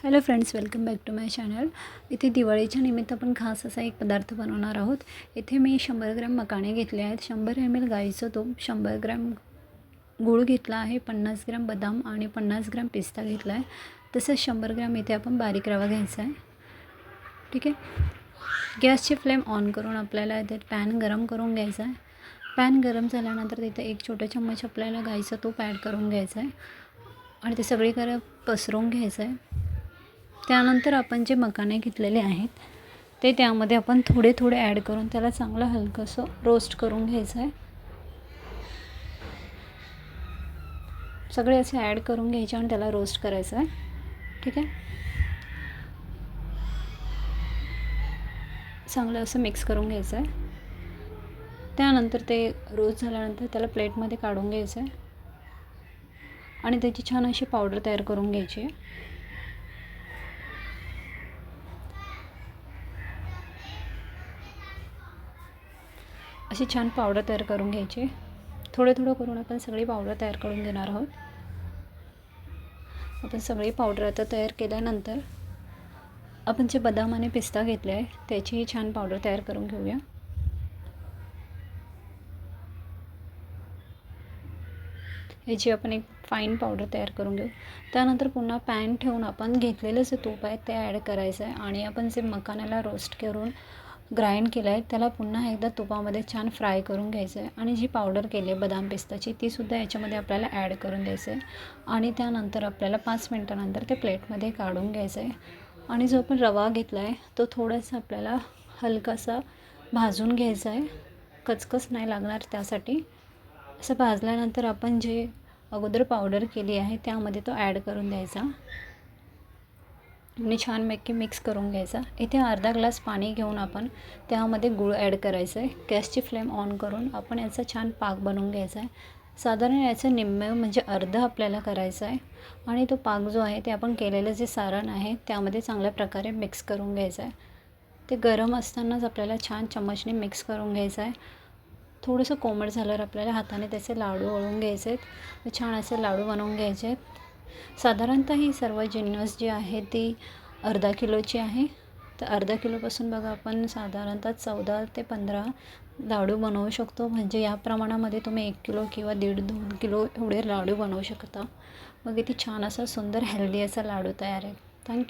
Hello friends, welcome back to my channel. इथे दिवाळीच्या निमित्त आपण खास असा एक पदार्थ बनवणार आहोत। इथे मी 100 ग्रॅम मकाणे घेतले आहेत, 100 ml गाईचं तूप, 100 ग्रॅम गूळ घेतला आहे, 50 ग्रॅम बदाम आणि 50 ग्रॅम पिस्ता घेतला आहे। तसंच 100 ग्रॅम इथे आपण बारीक रवा घ्यायचा आहे। ठीक आहे, गॅसची फ्लेम ऑन करून आपल्याला इथे पॅन गरम करून घ्यायचा आहे। पॅन गरम झाल्यानंतर तिथे 1 छोटा चम्मच आपल्याला गाईचं तूप ॲड करून घ्यायचं आहे आणि ते सगळीकडे पसरवून घ्यायचं आहे। त्यानंतर आपण जे मकाने घेतलेले आहेत ते त्यामध्ये आपण थोडे थोडे ॲड करून त्याला चांगलं हलकंसं रोस्ट करून घ्यायचं आहे। सगळे असे ॲड करून घ्यायचे आणि त्याला रोस्ट करायचं आहे। ठीक आहे, चांगलं असं मिक्स करून घ्यायचं आहे। त्यानंतर ते रोस्ट झाल्यानंतर त्याला प्लेटमध्ये काढून घ्यायचं आहे आणि त्याची छान अशी पावडर तयार करून घ्यायची आहे। अशी छान पावडर तयार करून घ्यायची। थोडं थोडं करून आपण सगळी पावडर तयार करून घेणार आहोत। आपण सगळी पावडर आता तयार केल्यानंतर आपण जे बदाम आणि पिस्ता घेतले आहे त्याचीही छान पावडर तयार करून घेऊया। याची आपण एक फाईन पावडर तयार करून घेऊ। त्यानंतर पुन्हा पॅन ठेवून आपण घेतलेलं जे तूप आहे ते ॲड करायचं आहे आणि आपण जे मकानाला रोस्ट करून ग्राइंड केलं आहे त्याला पुन्हा एकदा तुपामध्ये छान फ्राय करून घ्यायचं आहे आणि जी पावडर केली आहे बदाम पिस्ताची तीसुद्धा याच्यामध्ये आपल्याला ॲड करून द्यायचं आहे आणि त्यानंतर आपल्याला 5 मिनटानंतर ते प्लेटमध्ये काढून घ्यायचं आहे। आणि जो आपण रवा घेतला आहे तो थोडासा आपल्याला हलकासा भाजून घ्यायचा आहे, कचकच नाही लागणार त्यासाठी। असं भाजल्यानंतर आपण जे अगोदर पावडर केली आहे त्यामध्ये तो ॲड करून द्यायचा आणि छानपैकी मिक्स करून घ्यायचा। इथे अर्धा ग्लास पाणी घेऊन आपण त्यामध्ये गूळ ॲड करायचं आहे। गॅसची फ्लेम ऑन करून आपण याचा छान पाक बनवून घ्यायचा आहे। साधारण याचं निम्मे म्हणजे अर्ध आपल्याला करायचं आहे आणि तो पाक जो आहे ते आपण केलेलं जे सारण आहे त्यामध्ये चांगल्या प्रकारे मिक्स करून घ्यायचं आहे। ते गरम असतानाच आपल्याला छान चम्मचने मिक्स करून घ्यायचं आहे। थोडंसं कोमट झाल्यावर आपल्याला हाताने त्याचे लाडू वळून घ्यायचे आहेत, छान असे लाडू बनवून घ्यायचे आहेत। साधारणतः ही सर्व जिन्नस जी आहे ती अर्धा किलोची आहे, तर अर्धा किलोपासून बघा आपण साधारणतः 14 ते 15 लाडू बनवू शकतो। म्हणजे या प्रमाणामध्ये तुम्ही 1 किलो किंवा 1.5-2 किलो एवढे लाडू बनवू शकता। मग इथे छान असा सुंदर हेल्दी असा लाडू तयार आहे। थँक्यू।